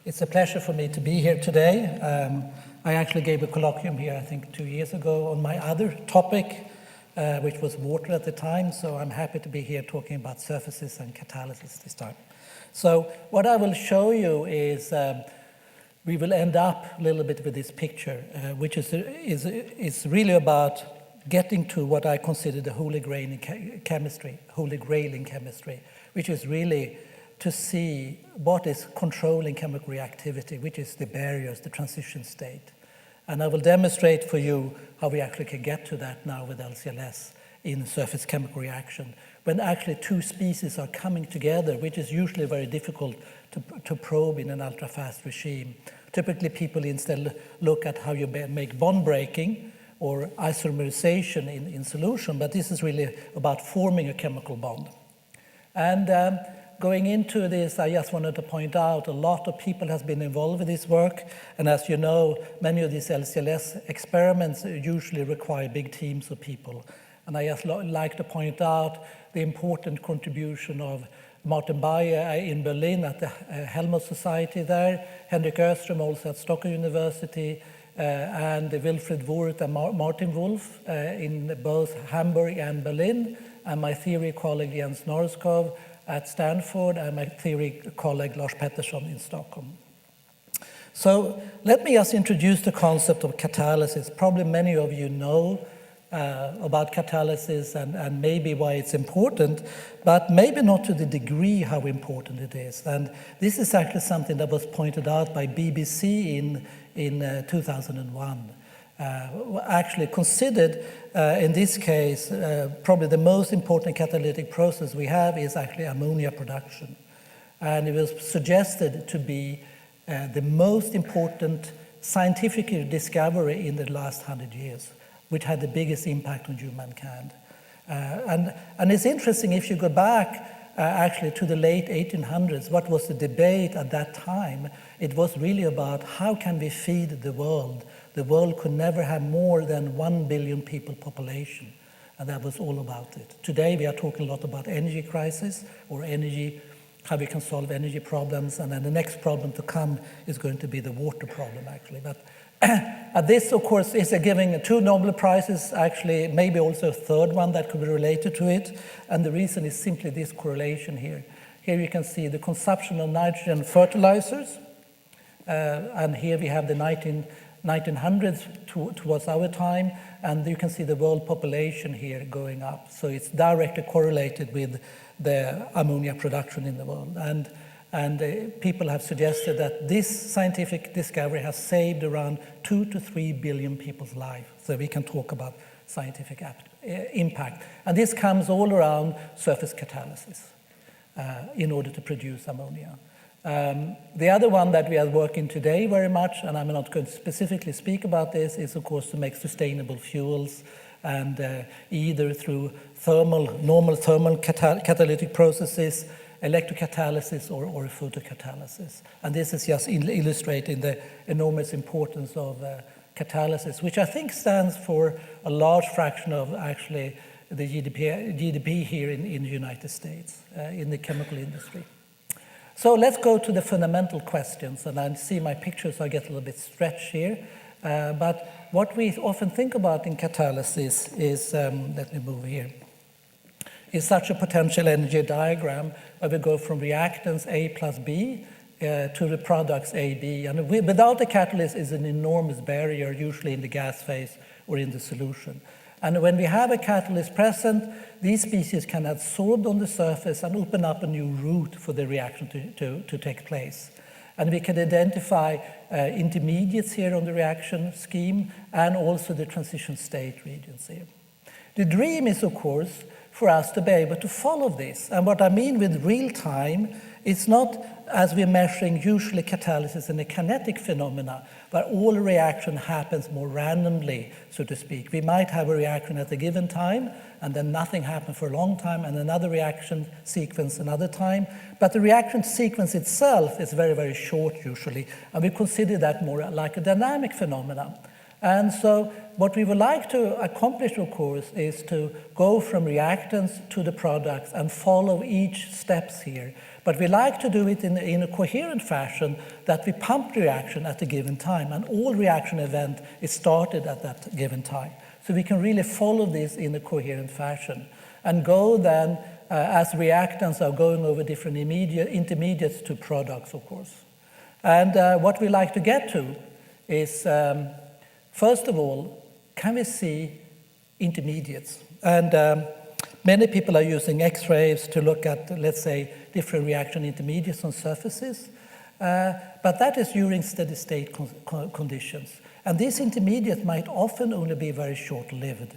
It's a pleasure for me to be here today. I actually gave a colloquium here, I think 2 years ago, on my other topic, which was water at the time, so I'm happy to be here talking about surfaces and catalysis this time. So what I will show you is we will end up a little bit with this picture, which is really about getting to what I consider the holy grail in chemistry, which is really to see what is controlling chemical reactivity, which is the barriers, the transition state. And I will demonstrate for you how we actually can get to that now with LCLS in surface chemical reaction, when actually two species are coming together, which is usually very difficult to probe in an ultra-fast regime. Typically, people instead look at how you make bond breaking or isomerization in solution, but this is really about forming a chemical bond. And going into this, I just wanted to point out a lot of people has been involved with this work. And as you know, many of these LCLS experiments usually require big teams of people. And I just like to point out the important contribution of Martin Bayer in Berlin at the Helmholtz Society there, Henrik Öström also at Stockholm University, and Wilfried Wurth and Martin Wolf in both Hamburg and Berlin, and my theory colleague Jens Norskov at Stanford, and my theory colleague Lars Pettersson in Stockholm. So let me just introduce the concept of catalysis. Probably many of you know about catalysis and maybe why it's important, but maybe not to the degree how important it is. And this is actually something that was pointed out by BBC in 2001. Actually considered, in this case, probably the most important catalytic process we have is actually ammonia production. And it was suggested to be the most important scientific discovery in the last 100 years, which had the biggest impact on humankind. And it's interesting, if you go back actually to the late 1800s, what was the debate at that time? It was really about how can we feed the world? The world could never have more than 1 billion people population, and that was all about it. Today we are talking a lot about energy crisis or energy, how we can solve energy problems, and then the next problem to come is going to be the water problem actually. But this, of course, is giving 2 Nobel Prizes, actually, maybe also a third one that could be related to it. And the reason is simply this correlation here. Here you can see the consumption of nitrogen fertilizers. And here we have the 1900s towards our time. And you can see the world population here going up. So it's directly correlated with the ammonia production in the world. And people have suggested that this scientific discovery has saved around 2 to 3 billion people's lives. So we can talk about scientific impact. And this comes all around surface catalysis in order to produce ammonia. The other one that we are working today very much, and I'm not going to specifically speak about this, is of course to make sustainable fuels, and either through normal thermal catalytic processes, electrocatalysis or photocatalysis. And this is just illustrating the enormous importance of catalysis, which I think stands for a large fraction of actually the GDP here in the United States, in the chemical industry. So let's go to the fundamental questions, and I see my picture, so I get a little bit stretched here. But what we often think about in catalysis is, let me move here, is such a potential energy diagram where we go from reactants A plus B to the products A, B. And without the catalyst is an enormous barrier, usually in the gas phase or in the solution. And when we have a catalyst present, these species can adsorb on the surface and open up a new route for the reaction to take place. And we can identify intermediates here on the reaction scheme and also the transition state regions here. The dream is, of course, for us to be able to follow this. And what I mean with real time, it's not as we're measuring usually catalysis in a kinetic phenomena, where all reaction happens more randomly, so to speak. We might have a reaction at a given time, and then nothing happens for a long time, and another reaction sequence another time. But the reaction sequence itself is very, very short usually, and we consider that more like a dynamic phenomenon. And so what we would like to accomplish, of course, is to go from reactants to the products and follow each steps here. But we like to do it in a coherent fashion, that we pump the reaction at a given time, and all reaction event is started at that given time. So we can really follow this in a coherent fashion and go then as reactants are going over different intermediates to products, of course. And what we like to get to is, first of all, can we see intermediates? And many people are using X-rays to look at, let's say, different reaction intermediates on surfaces, but that is during steady state conditions. And these intermediates might often only be very short-lived.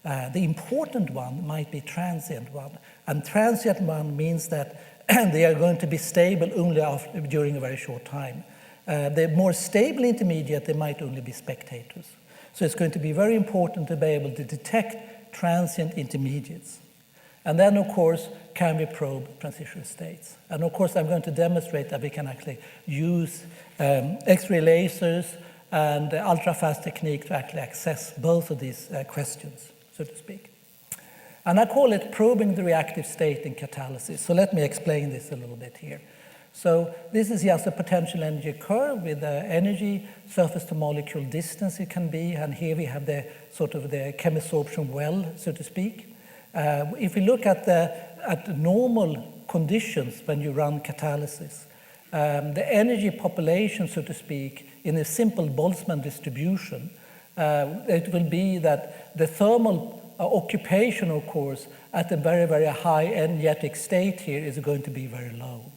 The important one might be transient one, and transient one means that they are going to be stable only during a very short time. The more stable intermediate, they might only be spectators. So it's going to be very important to be able to detect transient intermediates. And then, of course, can we probe transition states? And of course, I'm going to demonstrate that we can actually use X-ray lasers and ultra-fast technique to actually access both of these questions, so to speak. And I call it probing the reactive state in catalysis. So let me explain this a little bit here. So this is just a potential energy curve with the energy surface to molecule distance it can be, and here we have the sort of the chemisorption well, so to speak. If we look at the normal conditions when you run catalysis, the energy population, so to speak, in a simple Boltzmann distribution, it will be that the thermal occupation, of course, at a very, very high energetic state here is going to be very low.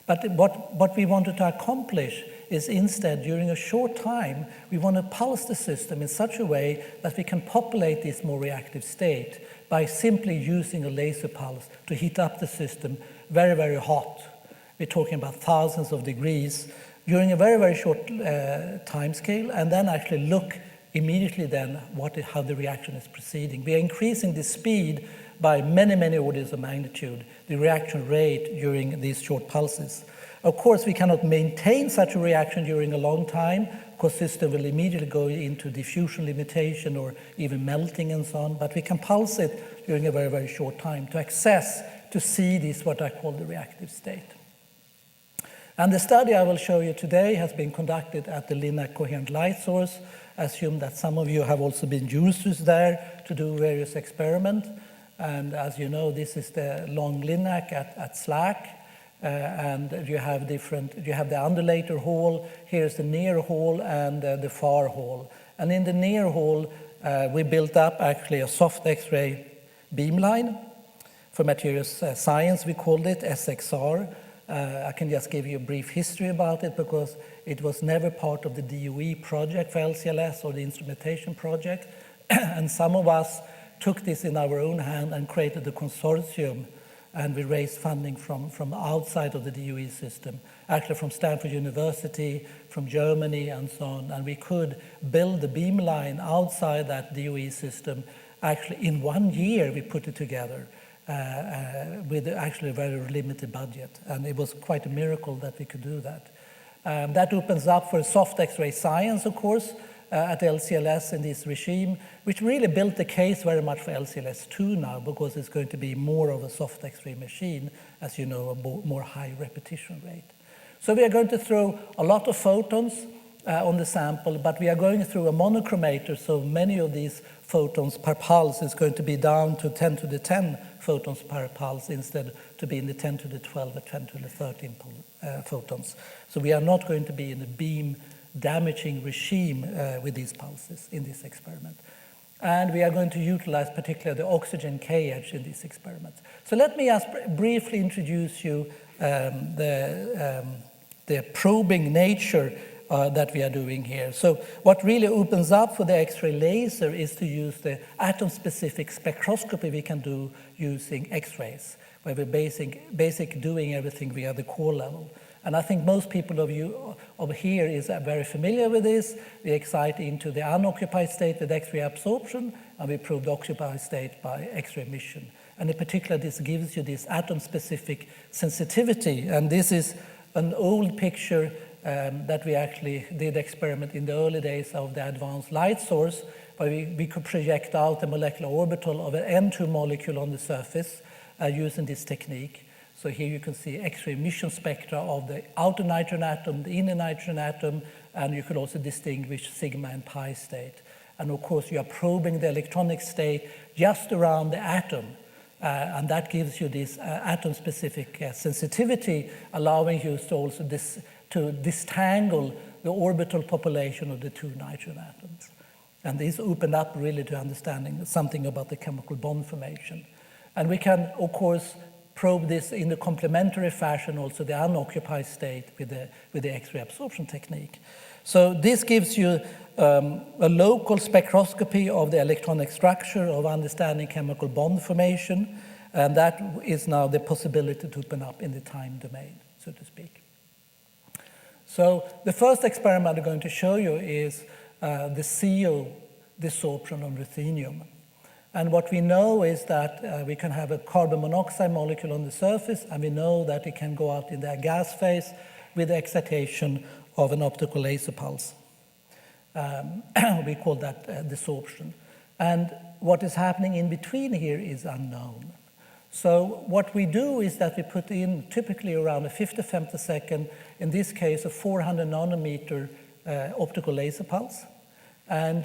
But what we wanted to accomplish is instead, during a short time, we want to pulse the system in such a way that we can populate this more reactive state by simply using a laser pulse to heat up the system very, very hot. We're talking about thousands of degrees during a very, very short time scale, and then actually look immediately then how the reaction is proceeding. We are increasing the speed by many, many orders of magnitude, the reaction rate during these short pulses. Of course, we cannot maintain such a reaction during a long time, because the system will immediately go into diffusion limitation or even melting and so on, but we can pulse it during a very, very short time to see this, what I call the reactive state. And the study I will show you today has been conducted at the LINAC Coherent Light Source. I assume that some of you have also been users there to do various experiments. And as you know, this is the long LINAC at SLAC. And you have the undulator hall, here's the near hall and the far hall. And in the near hall, we built up actually a soft X-ray beamline for materials science, we called it SXR. I can just give you a brief history about it because it was never part of the DOE project for LCLS or the instrumentation project. And some of us took this in our own hand and created a consortium, and we raised funding from outside of the DOE system, actually from Stanford University, from Germany and so on. And we could build the beamline outside that DOE system. Actually, in 1 year, we put it together. With actually a very limited budget. And it was quite a miracle that we could do that. That opens up for soft X-ray science, of course, at LCLS in this regime, which really built the case very much for LCLS2 now, because it's going to be more of a soft X-ray machine, as you know, a more high repetition rate. So we are going to throw a lot of photons on the sample, but we are going through a monochromator, so many of these photons per pulse is going to be down to 10 to the 10 photons per pulse instead to be in the 10 to the 12 or 10 to the 13 photons. So we are not going to be in a beam damaging regime with these pulses in this experiment. And we are going to utilize particularly the oxygen K-edge in this experiment. So let me just briefly introduce you the probing nature that we are doing here. So what really opens up for the X-ray laser is to use the atom-specific spectroscopy we can do using X-rays, where we're basic doing everything via the core level. And I think most people of you over here is very familiar with this. We excite into the unoccupied state with X-ray absorption, and we probe the occupied state by X-ray emission. And in particular, this gives you this atom-specific sensitivity. And this is an old picture that we actually did experiment in the early days of the advanced light source, where we could project out the molecular orbital of an N2 molecule on the surface using this technique. So here you can see X-ray emission spectra of the outer nitrogen atom, the inner nitrogen atom, and you can also distinguish sigma and pi state. And of course, you are probing the electronic state just around the atom. And that gives you this atom-specific sensitivity, allowing you to also to disentangle the orbital population of the two nitrogen atoms. And this opened up really to understanding something about the chemical bond formation. And we can, of course, probe this in a complementary fashion, also the unoccupied state with the X-ray absorption technique. So this gives you a local spectroscopy of the electronic structure, of understanding chemical bond formation, and that is now the possibility to open up in the time domain, so to speak. So the first experiment I'm going to show you is the CO desorption on ruthenium. And what we know is that we can have a carbon monoxide molecule on the surface, and we know that it can go out in the gas phase with the excitation of an optical laser pulse. We call that desorption. And what is happening in between here is unknown. So what we do is that we put in typically around a 50 femtosecond, in this case a 400 nanometer optical laser pulse. And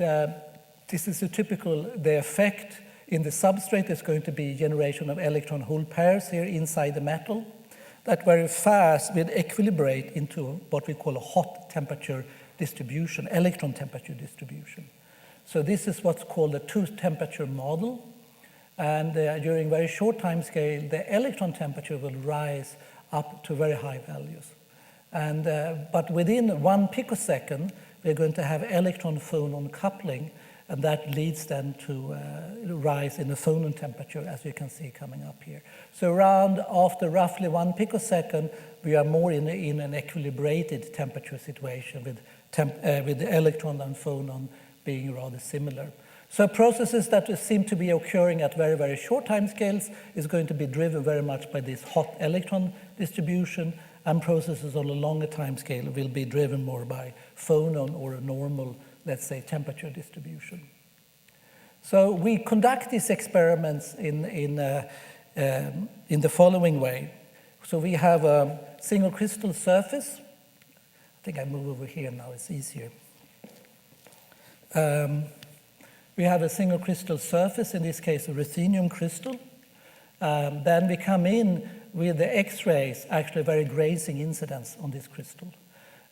this is the effect in the substrate is going to be generation of electron hole pairs here inside the metal that very fast will equilibrate into what we call a hot temperature distribution, electron temperature distribution. So this is what's called a two-temperature model. And during very short time scale, the electron temperature will rise up to very high values. And, but within 1 picosecond, we're going to have electron-phonon coupling, and that leads then to rise in the phonon temperature, as you can see coming up here. So after roughly 1 picosecond, we are more in an equilibrated temperature situation with the electron and phonon being rather similar. So processes that seem to be occurring at very, very short time scales is going to be driven very much by this hot electron distribution, and processes on a longer time scale will be driven more by phonon or a normal, let's say, temperature distribution. So we conduct these experiments in the following way. So we have a single crystal surface. I think I move over here now, it's easier. We have a single crystal surface, in this case a ruthenium crystal. Then we come in with the X-rays, actually very grazing incidence on this crystal.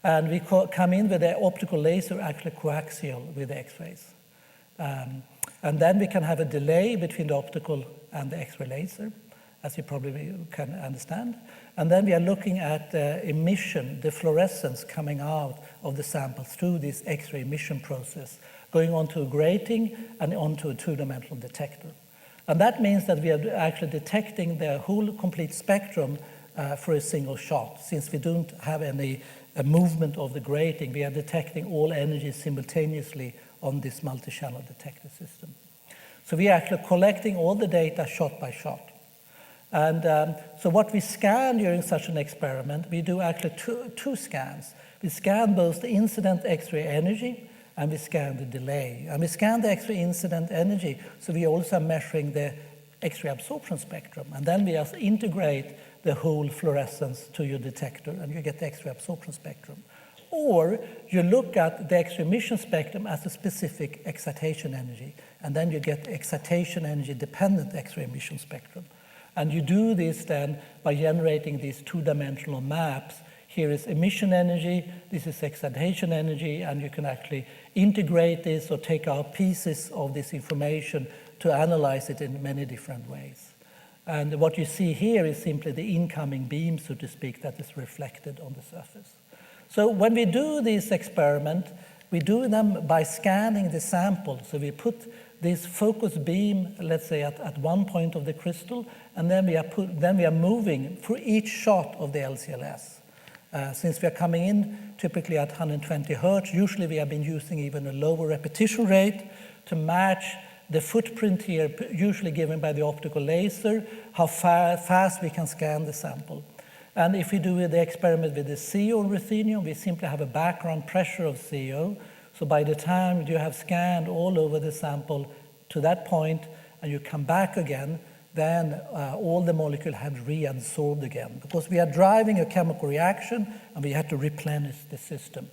And we come in with the optical laser actually coaxial with the X-rays. And then we can have a delay between the optical and the X-ray laser, as you probably can understand. And then we are looking at emission, the fluorescence coming out of the sample through this X-ray emission process, going onto a grating and onto a two-dimensional detector. And that means that we are actually detecting the whole complete spectrum for a single shot. Since we don't have any movement of the grating, we are detecting all energies simultaneously on this multi-channel detector system. So we are actually collecting all the data shot by shot. And so what we scan during such an experiment, we do actually two scans. We scan both the incident X-ray energy and we scan the delay. And we scan the X-ray incident energy, so we also are measuring the X-ray absorption spectrum. And then we just integrate the whole fluorescence to your detector, and you get the X-ray absorption spectrum. Or you look at the X-ray emission spectrum as a specific excitation energy, and then you get excitation energy dependent X-ray emission spectrum. And you do this then by generating these two-dimensional maps. Here is emission energy, this is excitation energy, and you can actually integrate this or take out pieces of this information to analyze it in many different ways. And what you see here is simply the incoming beam, so to speak, that is reflected on the surface. So when we do this experiment, we do them by scanning the sample. So we put this focus beam, let's say at one point of the crystal, and then we are moving for each shot of the LCLS. Since we are coming in typically at 120 hertz, usually we have been using even a lower repetition rate to match the footprint here, usually given by the optical laser, how fast we can scan the sample. And if we do the experiment with the CO ruthenium, we simply have a background pressure of CO. So by the time you have scanned all over the sample to that point, and you come back again, then all the molecules have reabsorbed again, because we are driving a chemical reaction and we have to replenish the system.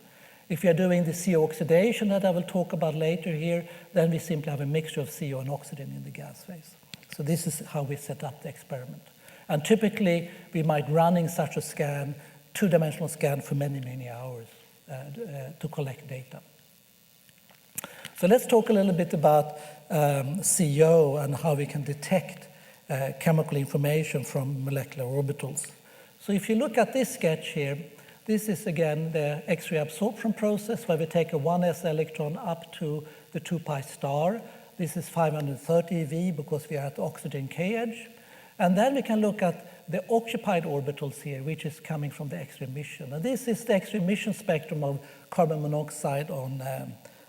If we are doing the CO oxidation that I will talk about later here, then we simply have a mixture of CO and oxygen in the gas phase. So this is how we set up the experiment. And typically, we might running such a scan, two-dimensional scan, for many, many hours to collect data. So let's talk a little bit about CO and how we can detect chemical information from molecular orbitals. So if you look at this sketch here, this is again the X-ray absorption process where we take a 1s electron up to the 2 pi star. This is 530 eV because we are at the oxygen K edge. And then we can look at the occupied orbitals here, which is coming from the X-ray emission. And this is the X-ray emission spectrum of carbon monoxide on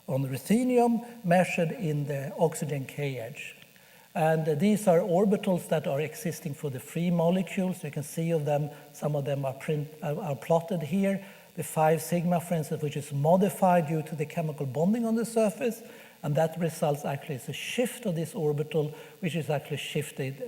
ruthenium measured in the oxygen K edge. And these are orbitals that are existing for the free molecules. You can see of them, some of them are plotted here. The 5 sigma, for instance, which is modified due to the chemical bonding on the surface. And that results actually is a shift of this orbital, which is actually shifted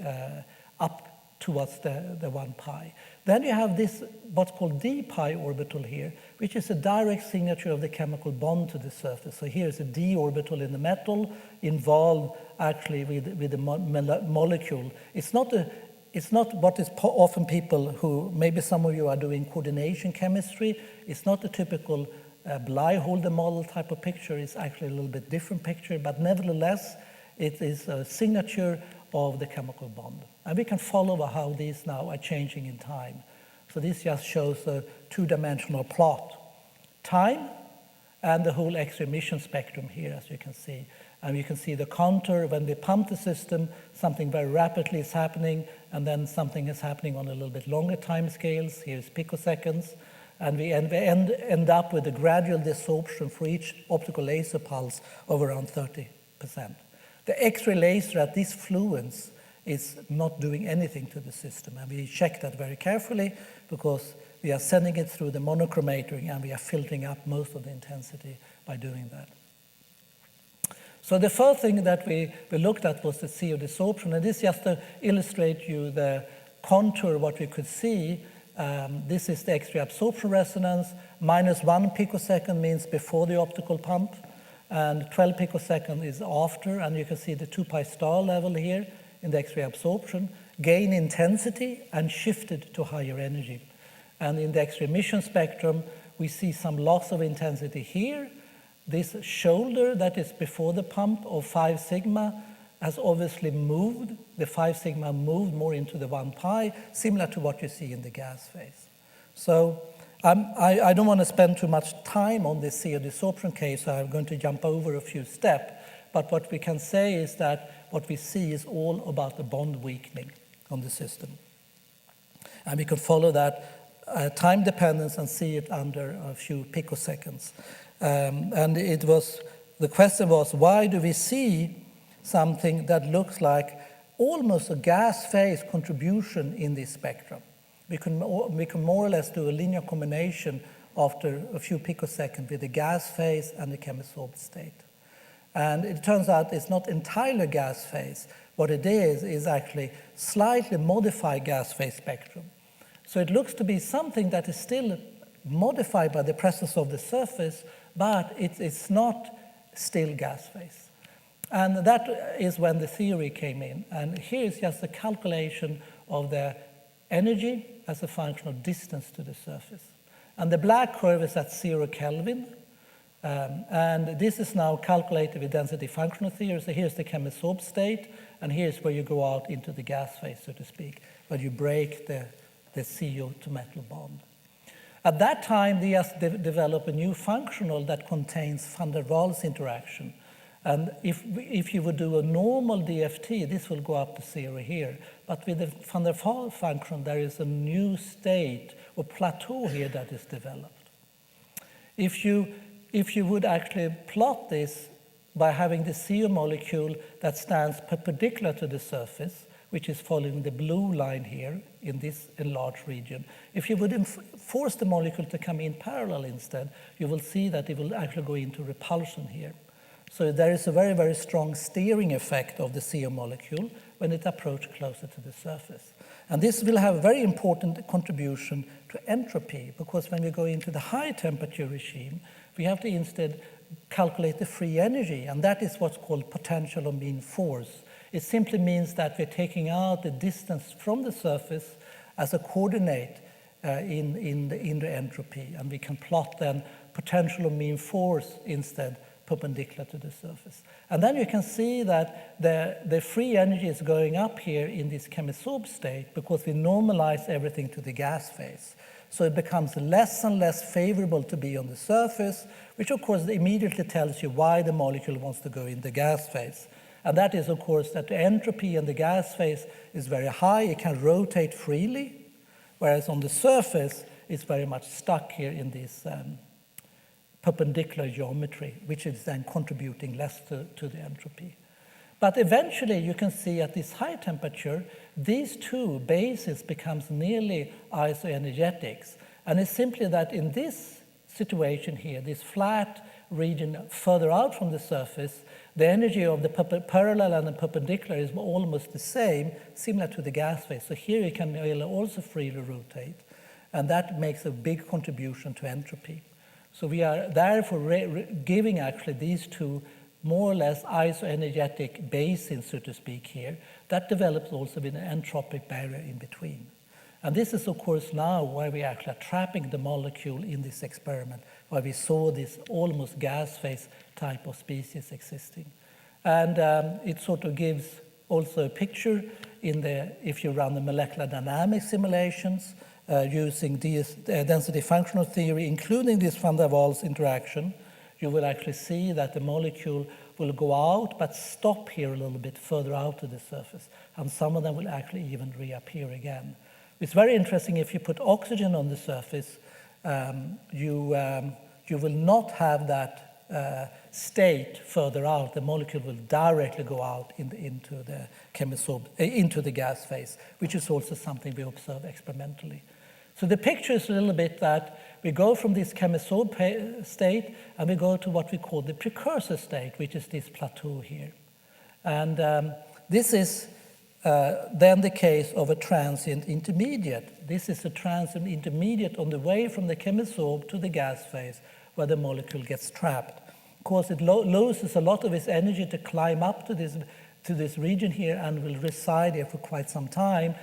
up towards the 1 pi. Then you have this, what's called d pi orbital here, which is a direct signature of the chemical bond to the surface. So here is a d orbital in the metal involved actually with the molecule. It's not what is often people who, maybe some of you are doing coordination chemistry, it's not the typical Blyholder model type of picture. It's actually a little bit different picture, but nevertheless, it is a signature of the chemical bond. And we can follow how these now are changing in time. So this just shows a two-dimensional plot. Time and the whole X-ray emission spectrum here, as you can see. And you can see the contour when we pump the system, something very rapidly is happening, and then something is happening on a little bit longer time scales. Here's picoseconds. And we end up with a gradual desorption for each optical laser pulse of around 30%. The X-ray laser at this fluence is not doing anything to the system. And we check that very carefully because we are sending it through the monochromator and we are filtering up most of the intensity by doing that. So the first thing that we looked at was the CO desorption. And this just to illustrate you the contour, what we could see. This is the X-ray absorption resonance. -1 picosecond means before the optical pump, and 12 picosecond is after, and you can see the 2 pi star level here in the X-ray absorption, gain intensity and shifted to higher energy. And in the X-ray emission spectrum, we see some loss of intensity here. This shoulder that is before the pump of 5 sigma has obviously moved. The 5 sigma moved more into the 1 pi, similar to what you see in the gas phase. So I don't want to spend too much time on this CO desorption case, so I'm going to jump over a few steps. But what we can say is that what we see is all about the bond weakening on the system. And we could follow that time dependence and see it under a few picoseconds. And the question was, why do we see something that looks like almost a gas phase contribution in this spectrum? We can more or less do a linear combination after a few picoseconds with the gas phase and the chemisorpted state. And it turns out it's not entirely gas phase. What it is actually slightly modified gas phase spectrum. So it looks to be something that is still modified by the presence of the surface, but it's not still gas phase. And that is when the theory came in. And here is just the calculation of the energy as a function of distance to the surface. And the black curve is at 0 Kelvin. And this is now calculated with density functional theory. So here's the chemisorpted state, and here's where you go out into the gas phase, so to speak, where you break the CO to metal bond. At that time, they just developed a new functional that contains van der Waals interaction. And if you would do a normal DFT, this will go up to 0 here. But with the van der Waals function, there is a new state or plateau here that is developed. If you would actually plot this by having the CO molecule that stands perpendicular to the surface, which is following the blue line here in this enlarged region. If you would force the molecule to come in parallel instead, you will see that it will actually go into repulsion here. So there is a very, very strong steering effect of the CO molecule when it approaches closer to the surface. And this will have a very important contribution to entropy, because when we go into the high temperature regime, we have to instead calculate the free energy, and that is what's called potential or mean force. It simply means that we're taking out the distance from the surface as a coordinate in the entropy, and we can plot then potential or mean force instead perpendicular to the surface. And then you can see that the free energy is going up here in this chemisorb state because we normalize everything to the gas phase. So it becomes less and less favorable to be on the surface, which of course immediately tells you why the molecule wants to go in the gas phase. And that is, of course, that the entropy in the gas phase is very high. It can rotate freely, whereas on the surface, it's very much stuck here in this perpendicular geometry, which is then contributing less to the entropy. But eventually, you can see at this high temperature, these two bases becomes nearly isoenergetics. And it's simply that in this situation here, this flat region further out from the surface, the energy of the parallel and the perpendicular is almost the same, similar to the gas phase. So here you can also freely rotate. And that makes a big contribution to entropy. So we are therefore giving actually these two more or less isoenergetic basins, so to speak, here. That develops also with an entropic barrier in between. And this is, of course, now why we actually are trapping the molecule in this experiment, where we saw this almost gas phase type of species existing. And it sort of gives also a picture if you run the molecular dynamics simulations using density functional theory, including this van der Waals interaction, you will actually see that the molecule will go out, but stop here a little bit further out to the surface. And some of them will actually even reappear again. It's very interesting if you put oxygen on the surface, you will not have that state further out. The molecule will directly go out into the chemisorb, into the gas phase, which is also something we observe experimentally. So the picture is a little bit that we go from this chemisorb state and we go to what we call the precursor state, which is this plateau here. And this is then the case of a transient intermediate. This is a transient intermediate on the way from the chemisorb to the gas phase where the molecule gets trapped. Of course, it loses a lot of its energy to climb up to this region here and will reside here for quite some time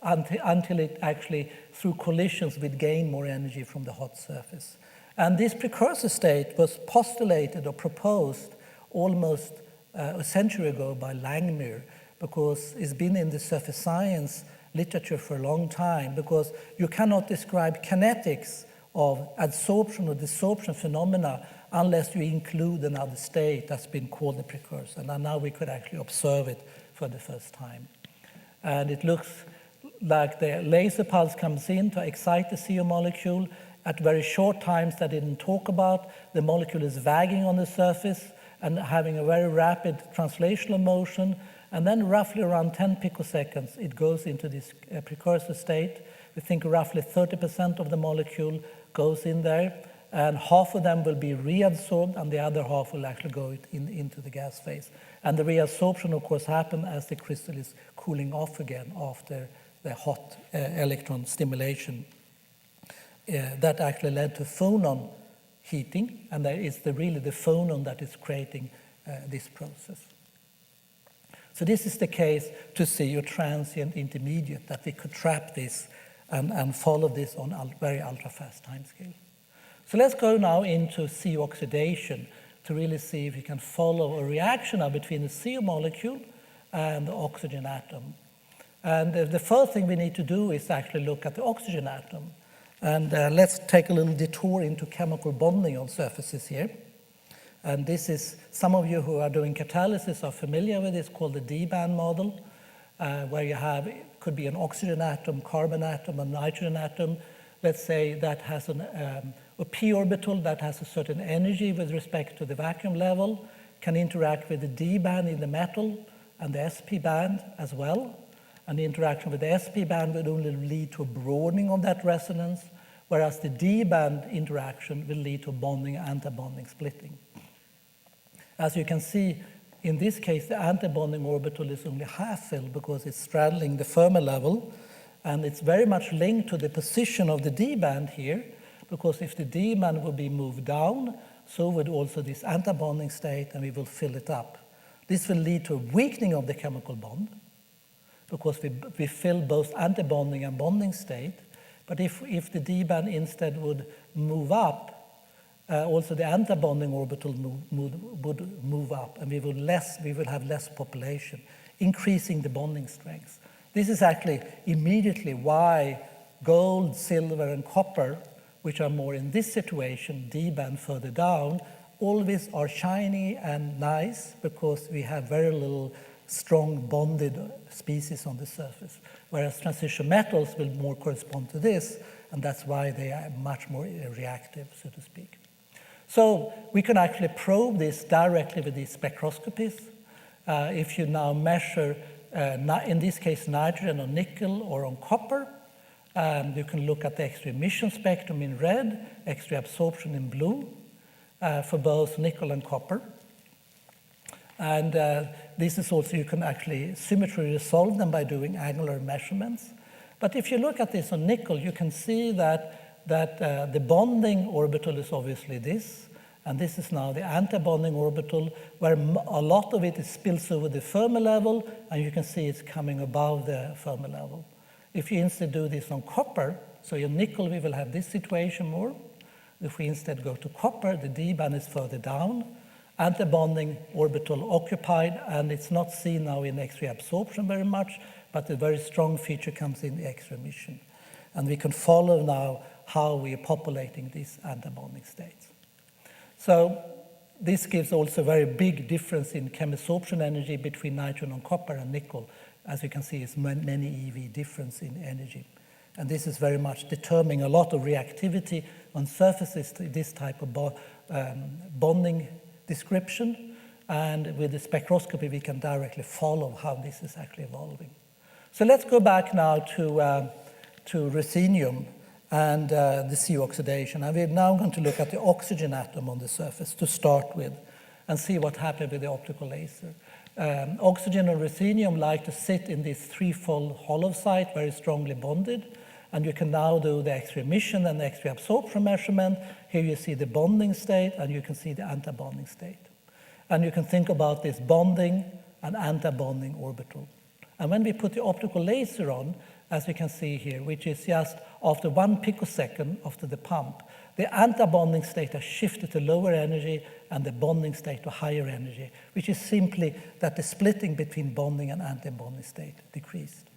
until it actually, through collisions, will gain more energy from the hot surface. And this precursor state was postulated or proposed almost a century ago by Langmuir, because it's been in the surface science literature for a long time, because you cannot describe kinetics of adsorption or desorption phenomena unless you include another state that's been called the precursor. And now we could actually observe it for the first time. And it looks like the laser pulse comes in to excite the CO molecule at very short times that I didn't talk about. The molecule is wagging on the surface and having a very rapid translational motion. And then roughly around 10 picoseconds, it goes into this precursor state. We think roughly 30% of the molecule goes in there, and half of them will be reabsorbed, and the other half will actually go into the gas phase. And the reabsorption, of course, happens as the crystal is cooling off again after the hot electron stimulation. That actually led to phonon heating, and it's really the phonon that is creating this process. So this is the case to see a transient intermediate, that we could trap this and follow this on a very ultra-fast timescale. So let's go now into CO oxidation to really see if we can follow a reaction now between the CO molecule and the oxygen atom. And the first thing we need to do is actually look at the oxygen atom. And let's take a little detour into chemical bonding on surfaces here. And this is, some of you who are doing catalysis are familiar with this, called the D-band model, where you have, it could be an oxygen atom, carbon atom, a nitrogen atom, let's say that has a p orbital that has a certain energy with respect to the vacuum level, can interact with the D band in the metal and the SP band as well. And the interaction with the SP band would only lead to a broadening of that resonance, whereas the D band interaction will lead to bonding and anti-bonding splitting. As you can see, in this case, the antibonding orbital is only half filled because it's straddling the Fermi level, and it's very much linked to the position of the D band here, because if the D band would be moved down, so would also this antibonding state, and we will fill it up. This will lead to a weakening of the chemical bond, because we fill both antibonding and bonding state. But if the D band instead would move up, also the antibonding orbital would move up, and we will have less population, increasing the bonding strength. This is actually immediately why gold, silver, and copper, which are more in this situation, D band further down, always are shiny and nice because we have very little strong bonded species on the surface, whereas transition metals will more correspond to this, and that's why they are much more reactive, so to speak. So we can actually probe this directly with these spectroscopies. If you now measure, in this case, nitrogen or nickel or on copper, you can look at the X-ray emission spectrum in red, X-ray absorption in blue, for both nickel and copper. And this is also, you can actually symmetry resolve them by doing angular measurements. But if you look at this on nickel, you can see that the bonding orbital is obviously this, and this is now the antibonding orbital, where a lot of it spills over the Fermi level, and you can see it's coming above the Fermi level. If you instead do this on copper, so in nickel we will have this situation more. If we instead go to copper, the D band is further down, antibonding orbital occupied, and it's not seen now in X-ray absorption very much, but a very strong feature comes in the X-ray emission. And we can follow now how we are populating these antibonding states. So this gives also a very big difference in chemosorption energy between nitrogen and copper and nickel. As you can see, it's many EV difference in energy. And this is very much determining a lot of reactivity on surfaces to this type of bonding description. And with the spectroscopy, we can directly follow how this is actually evolving. So let's go back now to ruthenium and the CO oxidation. And we're now going to look at the oxygen atom on the surface to start with and see what happened with the optical laser. Oxygen and ruthenium like to sit in this threefold hollow site, very strongly bonded. And you can now do the X-ray emission and the X-ray absorption measurement. Here you see the bonding state, and you can see the antibonding state. And you can think about this bonding and antibonding orbital. And when we put the optical laser on, as you can see here, which is just after 1 picosecond after the pump, the antibonding state has shifted to lower energy and the bonding state to higher energy, which is simply that the splitting between bonding and antibonding state decreased.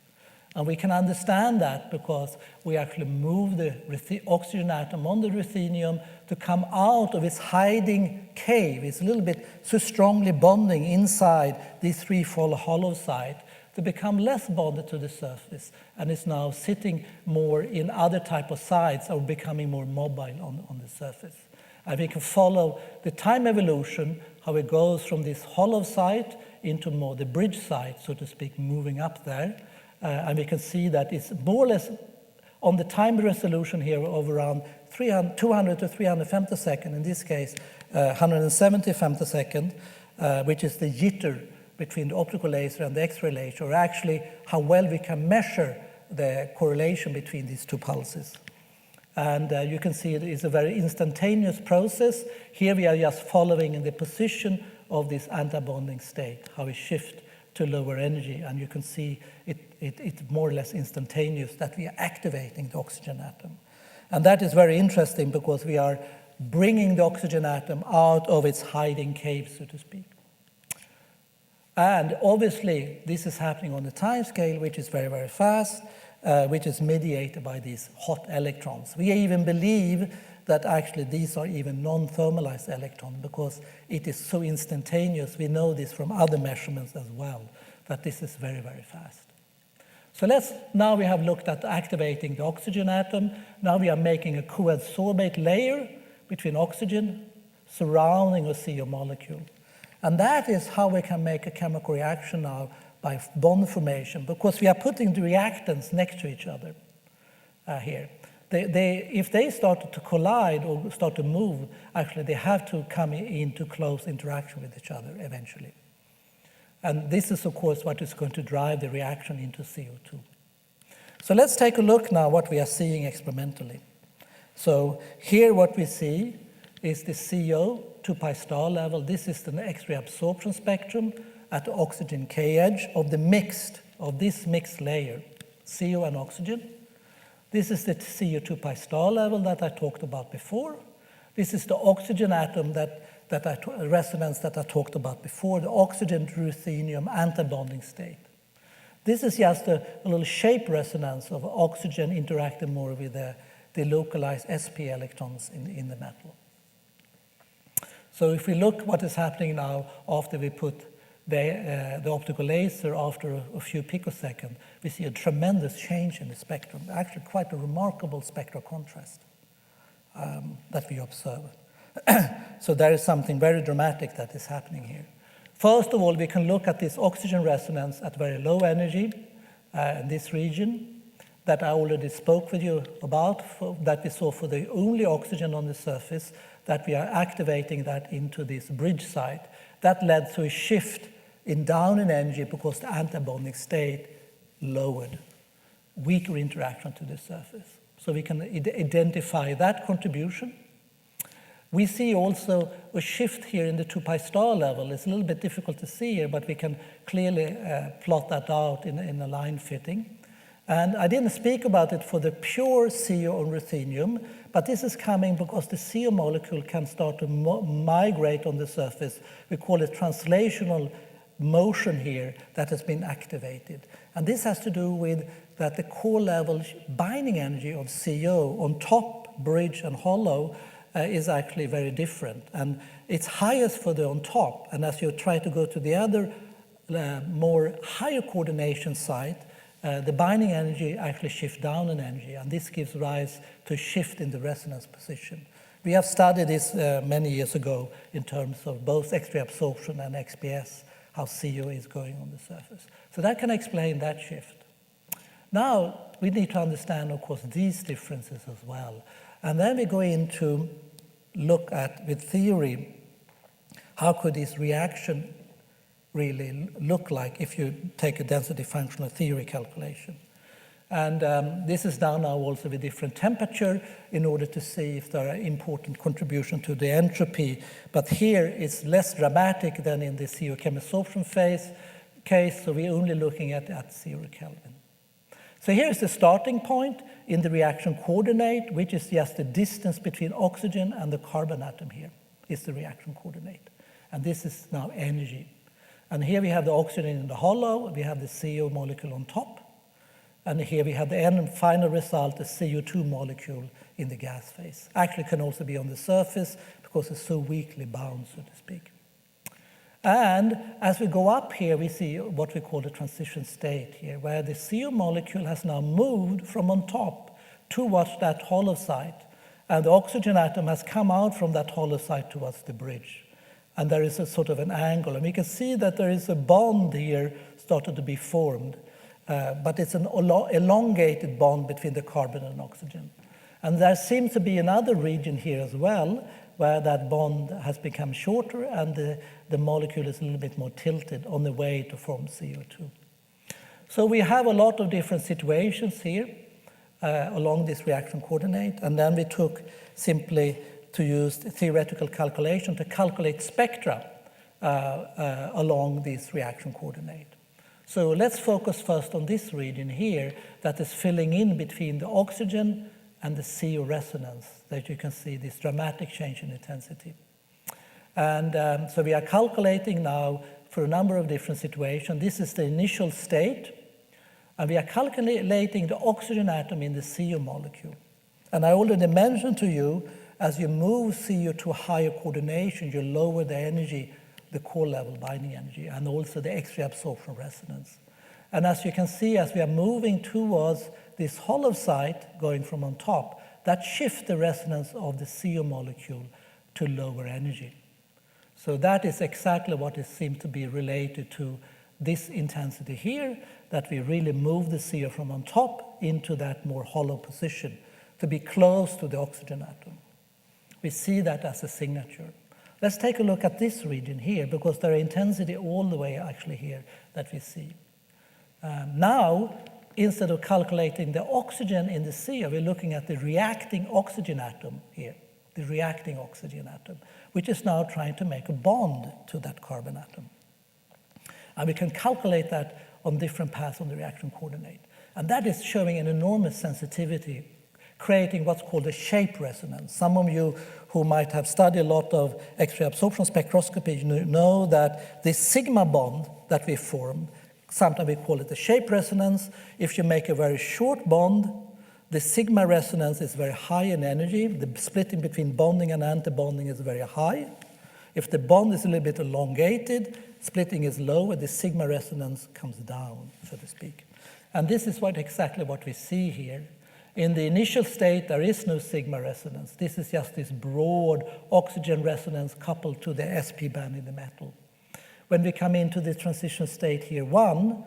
And we can understand that because we actually move the oxygen atom on the ruthenium to come out of its hiding cave. It's a little bit so strongly bonding inside this threefold hollow site to become less bonded to the surface, and it's now sitting more in other type of sites or becoming more mobile on the surface. And we can follow the time evolution, how it goes from this hollow site into more the bridge site, so to speak, moving up there. And we can see that it's more or less on the time resolution here of around 200 to 300 femtosecond, in this case 170 femtosecond, which is the jitter between the optical laser and the X-ray laser, or actually how well we can measure the correlation between these two pulses. And you can see it is a very instantaneous process. Here we are just following the position of this antibonding state, how we shift to lower energy, and you can see it's more or less instantaneous that we are activating the oxygen atom. And that is very interesting because we are bringing the oxygen atom out of its hiding cave, so to speak. And obviously, this is happening on the time scale, which is very, very fast, which is mediated by these hot electrons. We even believe that actually these are even non-thermalized electrons because it is so instantaneous. We know this from other measurements as well, that this is very, very fast. So now we have looked at activating the oxygen atom. Now we are making a coadsorbate layer between oxygen surrounding a CO molecule. And that is how we can make a chemical reaction now by bond formation, because we are putting the reactants next to each other here. If they start to collide or start to move, actually they have to come into close interaction with each other eventually. And this is, of course, what is going to drive the reaction into CO2. So let's take a look now what we are seeing experimentally. So here what we see is the CO 2 pi star level. This is the X-ray absorption spectrum at the oxygen K edge of this mixed layer, CO and oxygen. This is the CO 2 pi star level that I talked about before. This is the oxygen atom resonance that I talked about before, the oxygen-ruthenium antibonding state. This is just a little shape resonance of oxygen interacting more with the localized sp electrons in the metal. So if we look what is happening now after we put the optical laser after a few picoseconds, we see a tremendous change in the spectrum, actually quite a remarkable spectral contrast that we observe. So there is something very dramatic that is happening here. First of all, we can look at this oxygen resonance at very low energy in this region that I already spoke with you about, that we saw for the only oxygen on the surface, that we are activating that into this bridge site. That led to a shift down in energy because the antibonding state lowered, weaker interaction to the surface. So we can identify that contribution. We see also a shift here in the 2 pi star level. It's a little bit difficult to see here, but we can clearly plot that out in a line fitting. And I didn't speak about it for the pure CO on ruthenium, but this is coming because the CO molecule can start to migrate on the surface. We call it translational motion here that has been activated. And this has to do with that the core level binding energy of CO on top, bridge, and hollow is actually very different. And it's highest for the on top. And as you try to go to the other more higher coordination site, the binding energy actually shifts down in energy. And this gives rise to a shift in the resonance position. We have studied this many years ago in terms of both X-ray absorption and XPS, how CO is going on the surface. So that can explain that shift. Now, we need to understand, of course, these differences as well. And then we go into look at, with theory, how could this reaction really look like if you take a density functional theory calculation. And this is done now also with different temperature in order to see if there are important contribution to the entropy. But here it's less dramatic than in the CO chem absorption phase case, so we're only looking at 0 Kelvin. So here's the starting point in the reaction coordinate, which is just the distance between oxygen and the carbon atom here, is the reaction coordinate. And this is now energy. And here we have the oxygen in the hollow, we have the CO molecule on top, and here we have the end final result, the CO2 molecule in the gas phase. Actually can also be on the surface because it's so weakly bound, so to speak. And as we go up here, we see what we call the transition state here, where the CO molecule has now moved from on top towards that hollow site, and the oxygen atom has come out from that hollow site towards the bridge. And there is a sort of an angle, and we can see that there is a bond here started to be formed, but it's an elongated bond between the carbon and oxygen. And there seems to be another region here as well, where that bond has become shorter and the molecule is a little bit more tilted on the way to form CO2. So we have a lot of different situations here along this reaction coordinate, and then we took simply to use theoretical calculation to calculate spectra along this reaction coordinate. So let's focus first on this region here that is filling in between the oxygen and the CO resonance, that you can see this dramatic change in intensity. And so we are calculating now for a number of different situations. This is the initial state, and we are calculating the oxygen atom in the CO molecule. And I already mentioned to you, as you move CO to higher coordination, you lower the energy, the core level binding energy, and also the X-ray absorption resonance. And as you can see, as we are moving towards this hollow site going from on top, that shifts the resonance of the CO molecule to lower energy. So that is exactly what seems to be related to this intensity here, that we really move the CO from on top into that more hollow position. to be close to the oxygen atom. We see that as a signature. Let's take a look at this region here, because there are intensity all the way actually here that we see. Now, instead of calculating the oxygen in the CO, we're looking at the reacting oxygen atom here, the reacting oxygen atom, which is now trying to make a bond to that carbon atom. And we can calculate that on different paths on the reaction coordinate. And that is showing an enormous sensitivity, creating what's called a shape resonance. Some of you who might have studied a lot of X-ray absorption spectroscopy know that this sigma bond that we form, sometimes we call it a shape resonance. If you make a very short bond, the sigma resonance is very high in energy. The splitting between bonding and antibonding is very high. If the bond is a little bit elongated, splitting is low, and the sigma resonance comes down, so to speak. And this is exactly what we see here. In the initial state, there is no sigma resonance. This is just this broad oxygen resonance coupled to the sp band in the metal. When we come into the transition state here 1,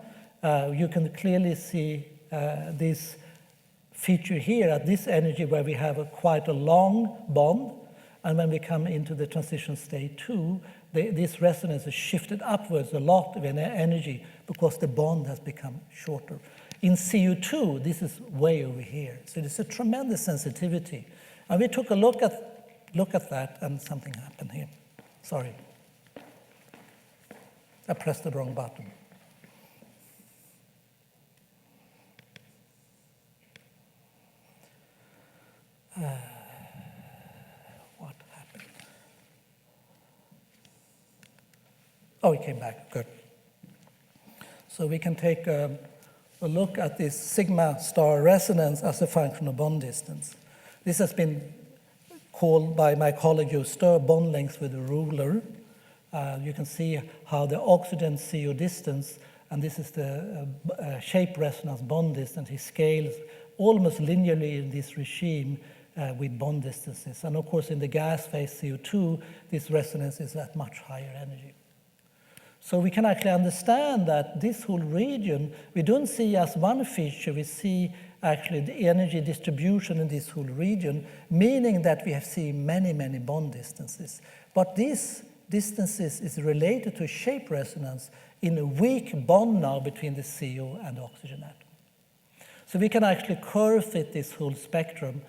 you can clearly see this feature here at this energy where we have quite a long bond. And when we come into the transition state 2, this resonance is shifted upwards a lot of energy because the bond has become shorter. In CO2, this is way over here. So there's a tremendous sensitivity. And we took a look at that, and something happened here. Sorry. I pressed the wrong button. What happened? Oh, it came back. Good. So we can take a look at this sigma star resonance as a function of bond distance. This has been called by my colleague Joe bond length with a ruler. You can see how the oxygen CO distance, and this is the shape resonance bond distance. He scales almost linearly in this regime with bond distances. And of course, in the gas phase CO2, this resonance is at much higher energy. So we can actually understand that this whole region, we don't see as one feature, we see actually the energy distribution in this whole region, meaning that we have seen many, many bond distances. But these distances is related to shape resonance in a weak bond now between the CO and the oxygen atom. So we can actually curve fit this whole spectrum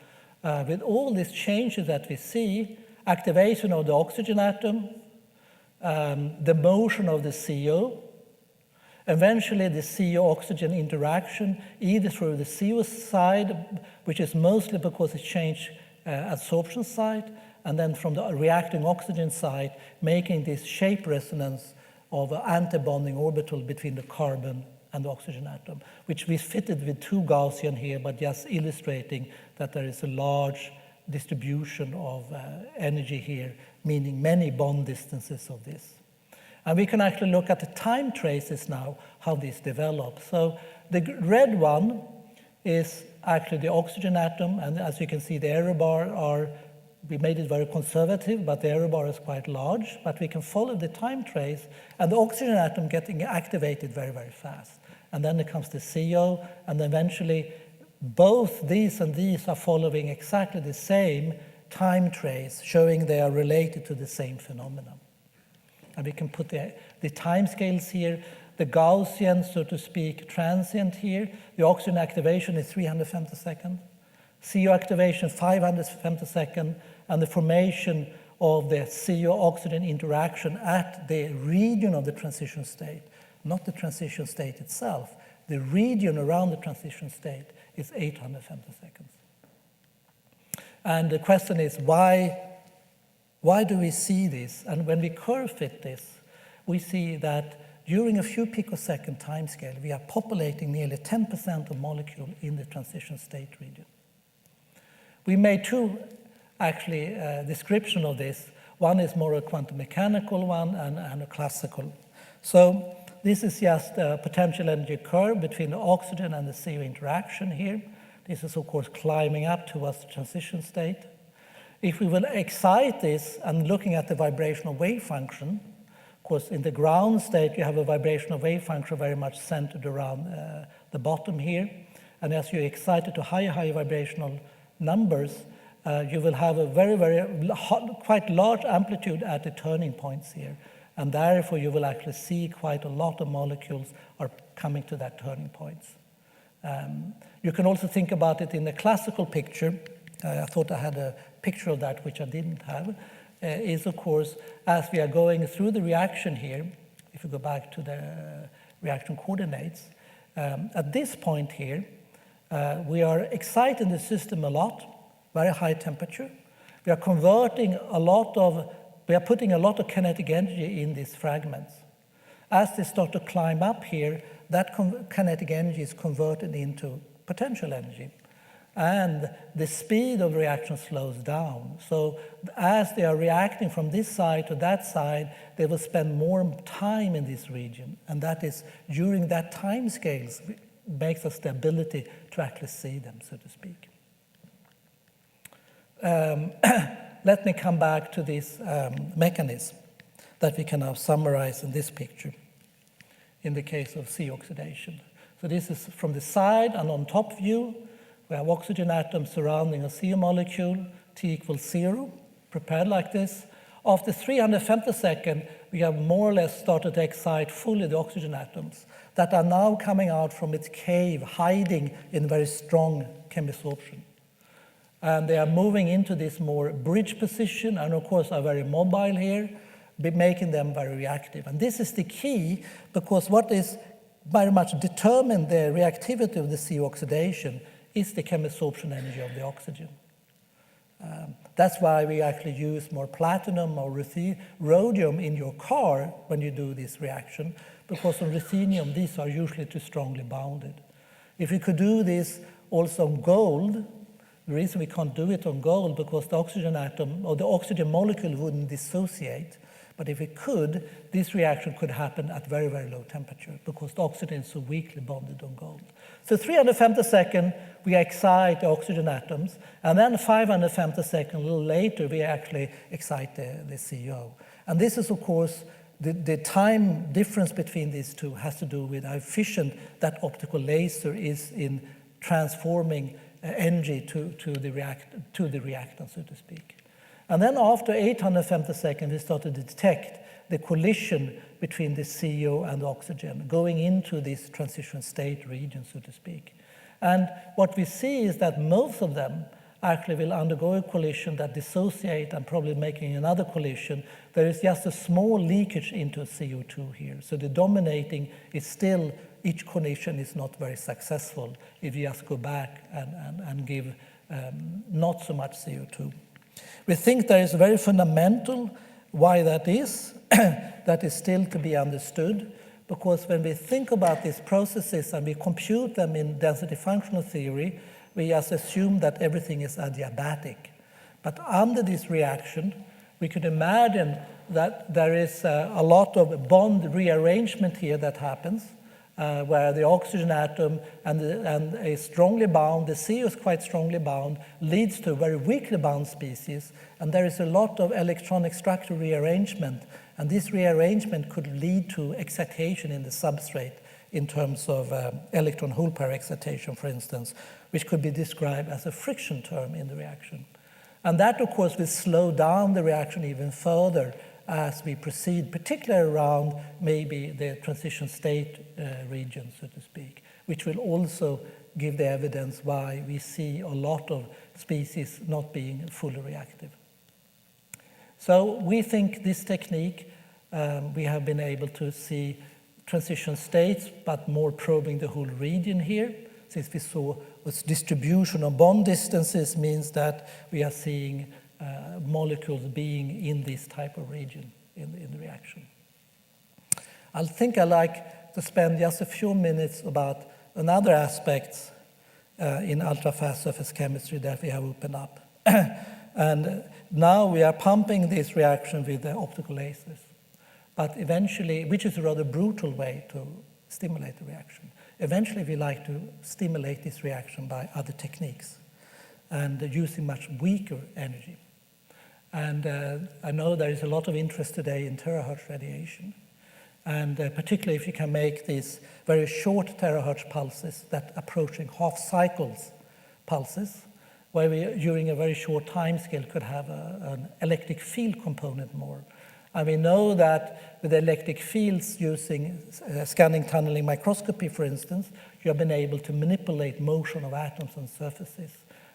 with all these changes that we see, activation of the oxygen atom, the motion of the CO, eventually the CO-oxygen interaction, either through the CO side, which is mostly because it changed adsorption side, and then from the reacting oxygen side, making this shape resonance of an antibonding orbital between the carbon and the oxygen atom, which we fitted with 2 Gaussian here, but just illustrating that there is a large distribution of energy here, meaning many bond distances of this. And we can actually look at the time traces now, how this develops. So the red one is actually the oxygen atom, and as you can see, the error bar we made it very conservative, but the error bar is quite large, but we can follow the time trace, and the oxygen atom getting activated very, very fast. And then it comes the CO, and eventually both these and these are following exactly the same time trace, showing they are related to the same phenomenon. And we can put the time scales here, the Gaussian, so to speak, transient here. The oxygen activation is 300 femtosecond, CO activation 500 femtosecond, and the formation of the CO-oxygen interaction at the region of the transition state, not the transition state itself. The region around the transition state is 800 femtoseconds. And the question is, why do we see this? And when we curve fit this, we see that during a few picosecond time scale, we are populating nearly 10% of molecule in the transition state region. We made 2 actually description of this. One is more a quantum mechanical one and a classical. So this is just a potential energy curve between the oxygen and the CO interaction here. This is, of course, climbing up towards the transition state. If we will excite this and looking at the vibrational wave function, of course, in the ground state, you have a vibrational wave function very much centered around the bottom here. And as you excite it to higher vibrational numbers, you will have a quite large amplitude at the turning points here. And therefore, you will actually see quite a lot of molecules are coming to that turning points. You can also think about it in the classical picture. I thought I had a picture of that, which I didn't have, is of course, as we are going through the reaction here, if you go back to the reaction coordinates, at this point here, we are exciting the system a lot, very high temperature. We are putting a lot of kinetic energy in these fragments. As they start to climb up here, that kinetic energy is converted into potential energy. And the speed of reaction slows down. So as they are reacting from this side to that side, they will spend more time in this region. And that is, during that time scales, makes us the ability to actually see them, so to speak. Let me come back to this mechanism that we can now summarize in this picture in the case of C oxidation. So this is from the side and on top view. We have oxygen atoms surrounding a CO molecule, T equals 0, prepared like this. After 300 femtosecond, we have more or less started to excite fully the oxygen atoms that are now coming out from its cave, hiding in very strong chemisorption. And they are moving into this more bridge position, and of course are very mobile here, making them very reactive. And this is the key, because what is very much determine the reactivity of the CO oxidation is the chemisorption energy of the oxygen. That's why we actually use more platinum or rhodium in your car when you do this reaction, because on ruthenium, these are usually too strongly bounded. If we could do this also on gold, the reason we can't do it on gold, because the oxygen atom or the oxygen molecule wouldn't dissociate. But if it could, this reaction could happen at very, very low temperature, because the oxygen is so weakly bonded on gold. So 300 femtosecond, we excite the oxygen atoms, and then 500 femtosecond, a little later, we actually excite the CO. And this is, of course, the time difference between these two has to do with how efficient that optical laser is in transforming energy to the reactant, so to speak. And then after 800 femtosecond, we start to detect the collision between the CO and the oxygen, going into this transition state region, so to speak. And what we see is that most of them actually will undergo a collision that dissociate and probably making another collision. There is just a small leakage into CO2 here. So the dominating is still, each collision is not very successful if you just go back and give not so much CO2. We think there is very fundamental why that is still to be understood, because when we think about these processes and we compute them in density functional theory, we just assume that everything is adiabatic. But under this reaction, we could imagine that there is a lot of bond rearrangement here that happens, where the oxygen atom and a strongly bound, the CO is quite strongly bound, leads to a very weakly bound species, and there is a lot of electronic structure rearrangement, and this rearrangement could lead to excitation in the substrate in terms of electron hole pair excitation, for instance, which could be described as a friction term in the reaction. And that, of course, will slow down the reaction even further as we proceed, particularly around maybe the transition state region, so to speak, which will also give the evidence why we see a lot of species not being fully reactive. So we think this technique, we have been able to see transition states, but more probing the whole region here, since we saw this distribution of bond distances means that we are seeing molecules being in this type of region in the reaction. I think I like to spend just a few minutes about another aspect in ultra-fast surface chemistry that we have opened up. And now we are pumping this reaction with the optical lasers, but eventually, which is a rather brutal way to stimulate the reaction. Eventually, we like to stimulate this reaction by other techniques and using much weaker energy. And I know there is a lot of interest today in terahertz radiation. And particularly if you can make these very short terahertz pulses that approaching half cycles pulses, where we, during a very short time scale, could have an electric field component more. And we know that with electric fields using scanning tunneling microscopy, for instance, you have been able to manipulate motion of atoms on surfaces.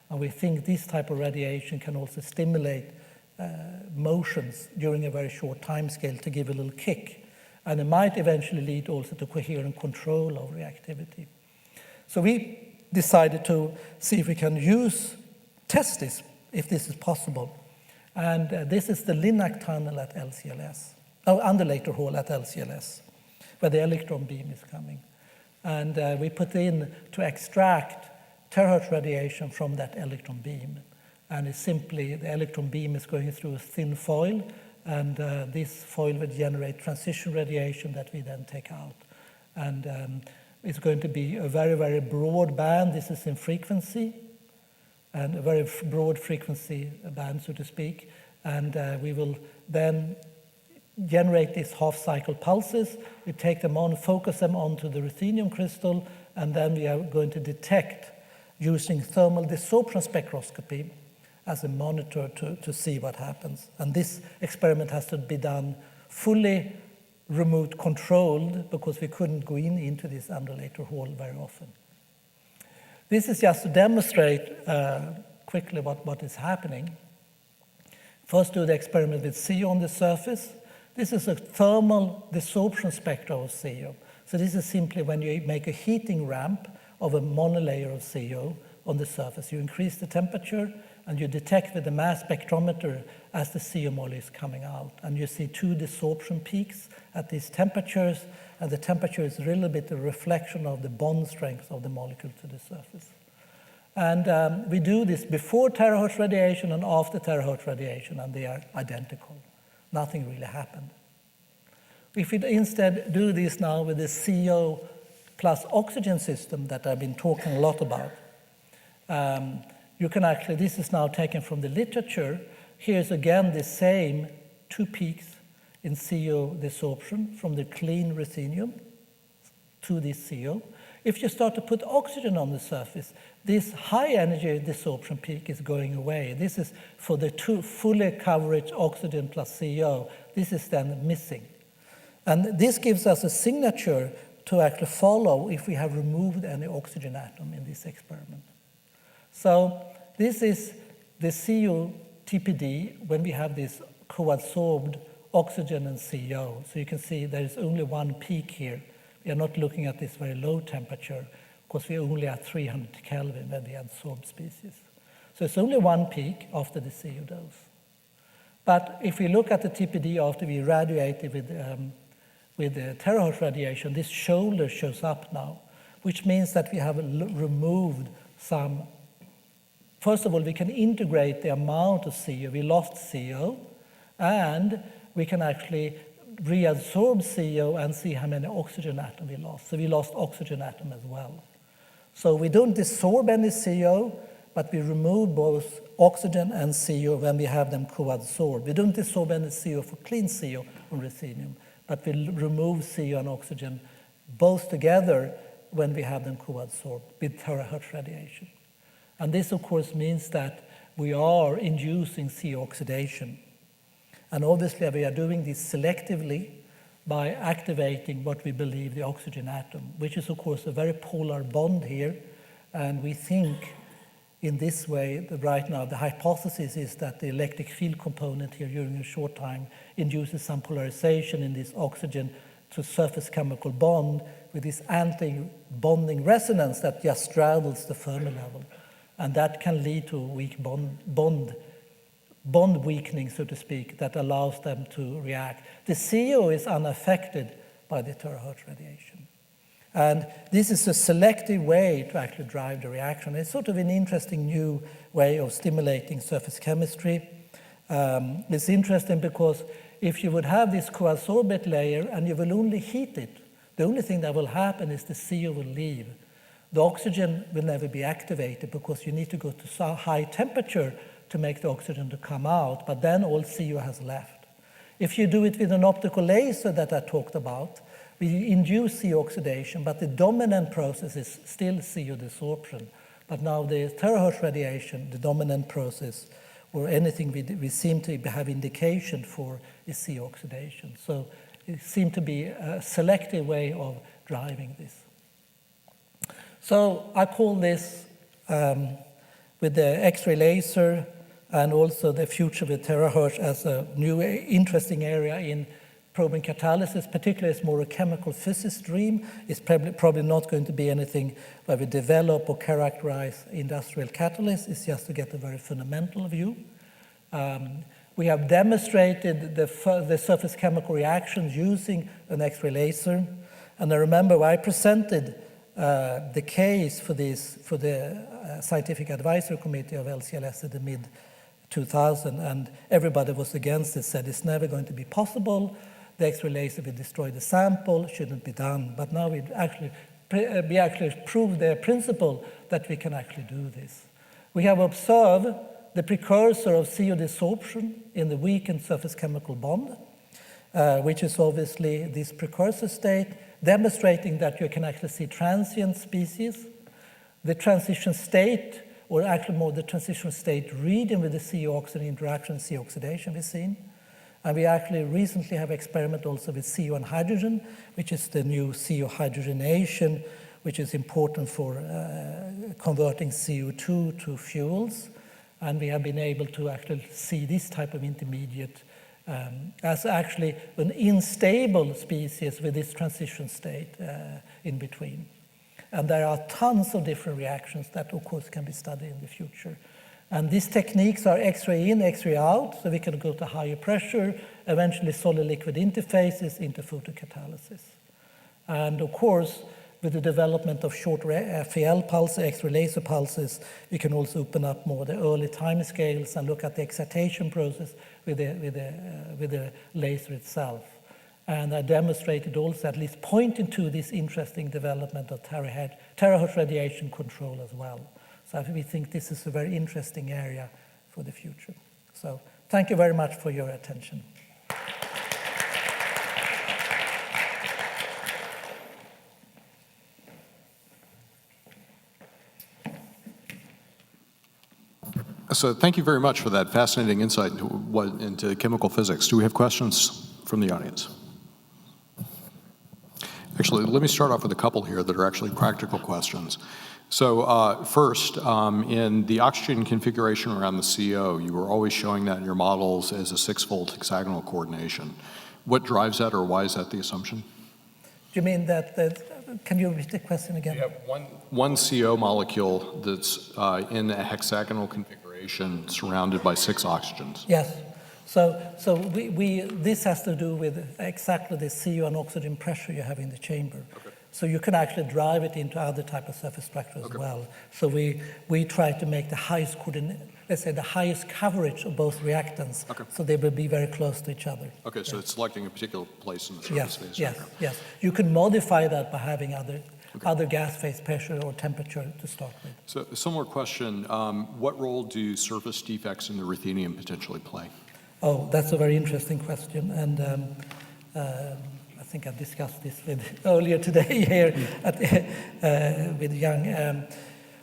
And we think this type of radiation can also stimulate motions during a very short time scale to give a little kick. And it might eventually lead also to coherent control of reactivity. So we decided to see if we can test this, if this is possible. And this is the LINAC tunnel at LCLS, undulator hall at LCLS, where the electron beam is coming. And we put in to extract terahertz radiation from that electron beam. And it's simply, the electron beam is going through a thin foil, and this foil will generate transition radiation that we then take out. And it's going to be a very, very broad band. This is in frequency, and a very broad frequency band, so to speak. And we will then generate these half-cycle pulses. We take them on, focus them onto the ruthenium crystal, and then we are going to detect using thermal desorption spectroscopy as a monitor to see what happens. And this experiment has to be done fully remote controlled because we couldn't go into this undulator hall very often. This is just to demonstrate quickly what is happening. First, do the experiment with CO on the surface. This is a thermal desorption spectra of CO. So this is simply when you make a heating ramp of a monolayer of CO on the surface. You increase the temperature and you detect with the mass spectrometer as the CO molecule is coming out. And you see two desorption peaks at these temperatures, and the temperature is a little bit a reflection of the bond strength of the molecule to the surface. And we do this before terahertz radiation and after terahertz radiation, and they are identical. Nothing really happened. If we instead do this now with the CO plus oxygen system that I've been talking a lot about, you can actually, this is now taken from the literature. Here's again the same two peaks in CO desorption from the clean ruthenium to this CO. If you start to put oxygen on the surface, this high energy desorption peak is going away. This is for the two fully coverage oxygen plus CO. This is then missing. And this gives us a signature to actually follow if we have removed any oxygen atom in this experiment. So this is the CO TPD when we have this co-adsorbed oxygen and CO. So you can see there is only one peak here. We are not looking at this very low temperature because we are only at 300 Kelvin when we adsorb species. So it's only one peak after the CO dose. But if we look at the TPD after we irradiated with the terahertz radiation, this shoulder shows up now, which means that we have removed some. First of all, we can integrate the amount of CO. We lost CO, and we can actually reabsorb CO and see how many oxygen atoms we lost. So we lost oxygen atom as well. So we don't desorb any CO, but we remove both oxygen and CO when we have them co-adsorbed. We don't desorb any CO for clean CO from ruthenium, but we remove CO and oxygen both together when we have them co-adsorbed with terahertz radiation. And this, of course, means that we are inducing CO oxidation. And obviously, we are doing this selectively by activating what we believe the oxygen atom, which is, of course, a very polar bond here. And we think in this way that right now the hypothesis is that the electric field component here during a short time induces some polarization in this oxygen to surface chemical bond with this anti-bonding resonance that just straddles the Fermi level. And that can lead to a weak bond weakening, so to speak, that allows them to react. The CO is unaffected by the terahertz radiation. And this is a selective way to actually drive the reaction. It's sort of an interesting new way of stimulating surface chemistry. It's interesting because if you would have this co-adsorbate layer and you will only heat it, the only thing that will happen is the CO will leave. The oxygen will never be activated because you need to go to so high temperature to make the oxygen to come out, but then all CO has left. If you do it with an optical laser that I talked about, we induce CO oxidation, but the dominant process is still CO desorption. But now the terahertz radiation, the dominant process, or anything we seem to have indication for is CO oxidation. So it seemed to be a selective way of driving this. So I call this, with the X-ray laser and also the future with terahertz, as a new interesting area in probing catalysis, particularly it's more a chemical physics dream. It's probably not going to be anything where we develop or characterize industrial catalysts. It's just to get a very fundamental view. We have demonstrated the surface chemical reactions using an X-ray laser. And I remember I presented the case for this for the Scientific Advisory Committee of LCLS in the mid-2000, and everybody was against it, said it's never going to be possible. The X-ray laser will destroy the sample, shouldn't be done. But now we actually proved the principle that we can actually do this. We have observed the precursor of CO desorption in the weakened surface chemical bond, which is obviously this precursor state, demonstrating that you can actually see transient species. The transition state, or actually more the transition state reading with the CO oxygen interaction, CO oxidation we've seen. And we actually recently have experiment also with CO and hydrogen, which is the new CO hydrogenation, which is important for converting CO2 to fuels. And we have been able to actually see this type of intermediate as actually an unstable species with this transition state in between. And there are tons of different reactions that, of course, can be studied in the future. And these techniques are X-ray in, X-ray out, so we can go to higher pressure, eventually solid-liquid interfaces into photocatalysis. And of course, with the development of short FEL pulses, X-ray laser pulses, we can also open up more the early time scales and look at the excitation process with the laser itself. And I demonstrated also at least pointing to this interesting development of terahertz radiation control as well. So we think this is a very interesting area for the future. So thank you very much for your attention. So thank you very much for that fascinating insight into chemical physics. Do we have questions from the audience? Actually, let me start off with a couple here that are actually practical questions. So first, in the oxygen configuration around the CO, you were always showing that in your models as a 6-fold hexagonal coordination. What drives that, or why is that the assumption? You mean that, can you repeat the question again? You have one CO molecule that's in a hexagonal configuration surrounded by 6 oxygens. Yes. So this has to do with exactly the CO and oxygen pressure you have in the chamber. Okay. So you can actually drive it into other type of surface structure as well. So we try to make the highest let's say the highest coverage of both reactants, so they will be very close to each other. Okay, so it's selecting a particular place in the surface space. Yes. You can modify that by having other gas phase pressure or temperature to start with. So a similar question, what role do surface defects in the ruthenium potentially play? Oh, that's a very interesting question. And I think I discussed this earlier today here with Young.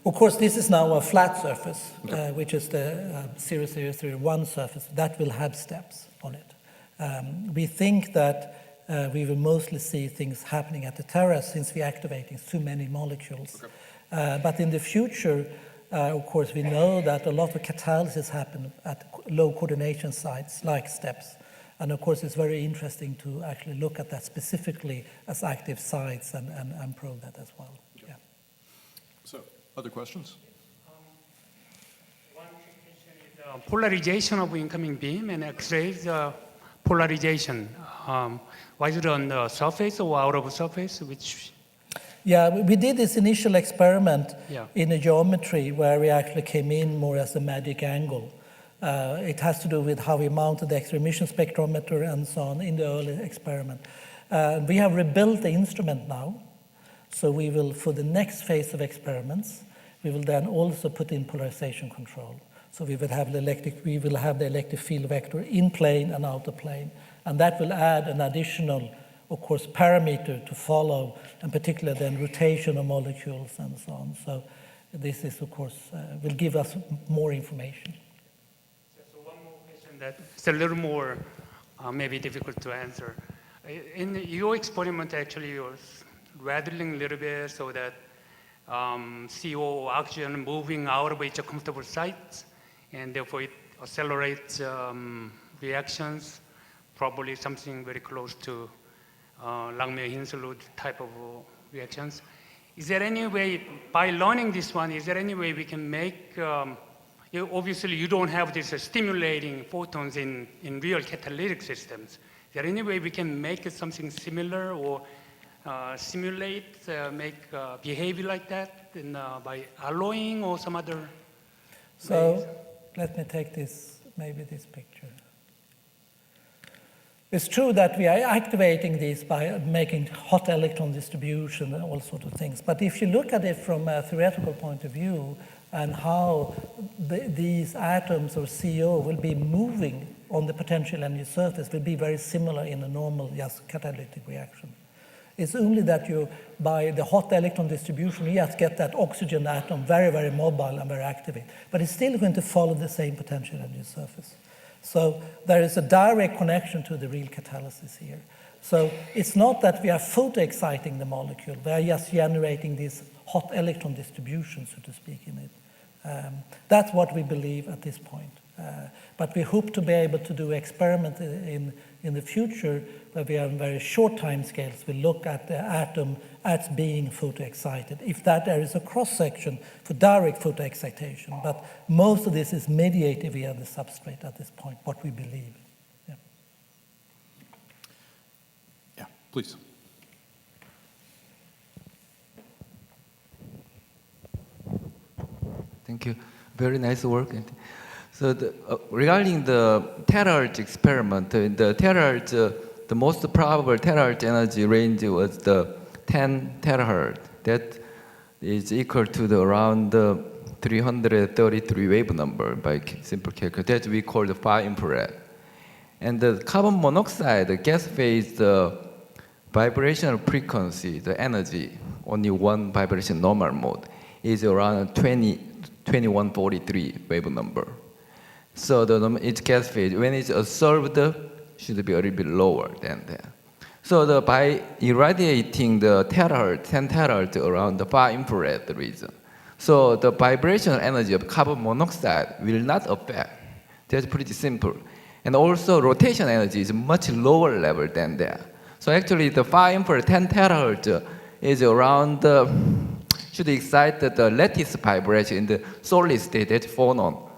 Of course, this is now a flat surface, which is the 0001 surface. That will have steps on it. We think that we will mostly see things happening at the terrace since we're activating so many molecules. But in the future, of course, we know that a lot of catalysis happen at low coordination sites like steps. And of course, it's very interesting to actually look at that specifically as active sites and probe that as well. Yeah. So, other questions? One question is polarization of incoming beam and X-rays polarization. Was it on the surface or out of surface? Yeah, we did this initial experiment in a geometry where we actually came in more as a magic angle. It has to do with how we mounted the X-ray emission spectrometer and so on in the early experiment. We have rebuilt the instrument now, so we will, for the next phase of experiments, we will then also put in polarization control. So we will have the electric field vector in plane and out of plane, and that will add an additional, of course, parameter to follow, and particularly then rotation of molecules and so on. So this is, of course, will give us more information. So one more question that's a little more maybe difficult to answer. In your experiment, actually, you're rattling a little bit so that CO oxygen moving out of its comfortable sites, and therefore it accelerates reactions, probably something very close to Langmuir-Hinsselwood type of reactions. Is there any way, by learning this one, is there any way we can make, obviously you don't have this stimulating photons in real catalytic systems. Is there any way we can make it something similar or simulate, make behavior like that by alloying or some other So ways? let me take this, maybe this picture. It's true that we are activating these by making hot electron distribution and all sorts of things. But if you look at it from a theoretical point of view and how these atoms or CO will be moving on the potential energy surface will be very similar in a normal just catalytic reaction. It's only that you, by the hot electron distribution, you just get that oxygen atom very, very mobile and very active. But it's still going to follow the same potential energy surface. So there is a direct connection to the real catalysis here. So it's not that we are photoexciting the molecule, we are just generating this hot electron distribution, so to speak, in it. That's what we believe at this point. But we hope to be able to do experiments in the future where we have very short time scales. We look at the atom as being photoexcited. If that there is a cross-section for direct photoexcitation, but most of this is mediated via the substrate at this point, what we believe. Yeah, Yeah, please. Thank you. Very nice work. So regarding the terahertz experiment, in the terahertz, the most probable terahertz energy range was the 10 terahertz. That is equal to the around 333 wave number by simple calculation. That we call the far infrared. And the carbon monoxide, the gas phase, the vibrational frequency, the energy, only one vibration normal mode, is around 2143 wave number. So its gas phase, when it's observed, should be a little bit lower than that. So by irradiating the terahertz, 10 terahertz around the far infrared region, so the vibrational energy of carbon monoxide will not affect. That's pretty simple. And also rotation energy is much lower level than that. So actually the far infrared 10 terahertz is around, should excite the lattice vibration in the solid state, that's phonon.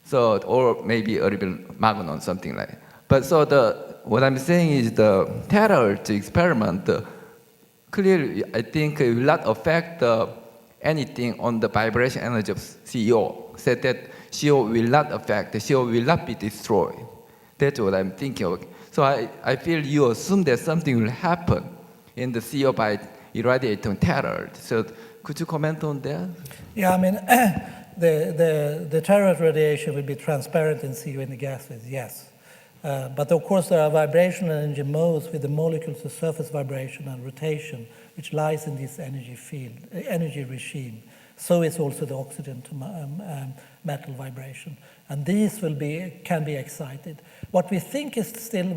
So, or maybe a little bit magnon, something like that. But so what I'm saying is the terahertz experiment clearly, I think, it will not affect anything on the vibration energy of CO. Said that CO will not affect, the CO will not be destroyed. That's what I'm thinking of. So I feel you assume that something will happen in the CO by irradiating terahertz. So could you comment on that? Yeah, I mean, the terahertz radiation will be transparent in CO in the gas phase, yes. But of course there are vibrational energy modes with the molecules of surface vibration and rotation, which lies in this energy field, energy regime. So is also the oxygen to metal vibration. And these can be excited. What we think is still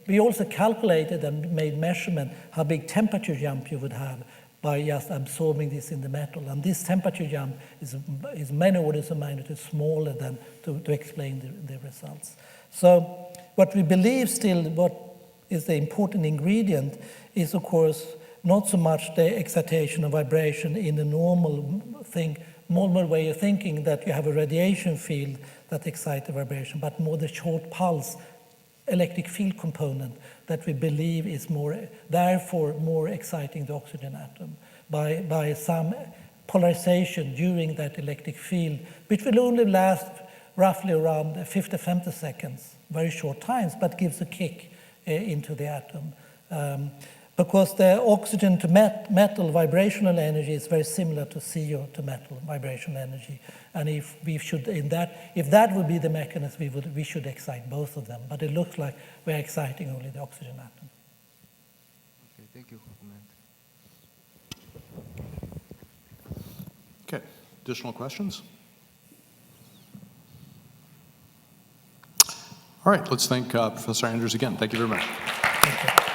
we also calculated and made measurement how big temperature jump you would have by just absorbing this in the metal. And this temperature jump is many orders of magnitude smaller than to explain the results. So what we believe still, what is the important ingredient is, of course, not so much the excitation of vibration in the normal way of thinking that you have a radiation field that excites the vibration, but more the short pulse electric field component that we believe is therefore more exciting the oxygen atom by some polarization during that electric field, which will only last roughly around 50 femtoseconds, very short times, but gives a kick into the atom. Because the oxygen to metal vibrational energy is very similar to CO to metal vibrational energy. And if that would be the mechanism, we should excite both of them. But it looks like we're exciting only the oxygen atom. Okay, thank you for comment. Okay, additional questions? All right, let's thank Professor Anders again. Thank you very much. Thank you.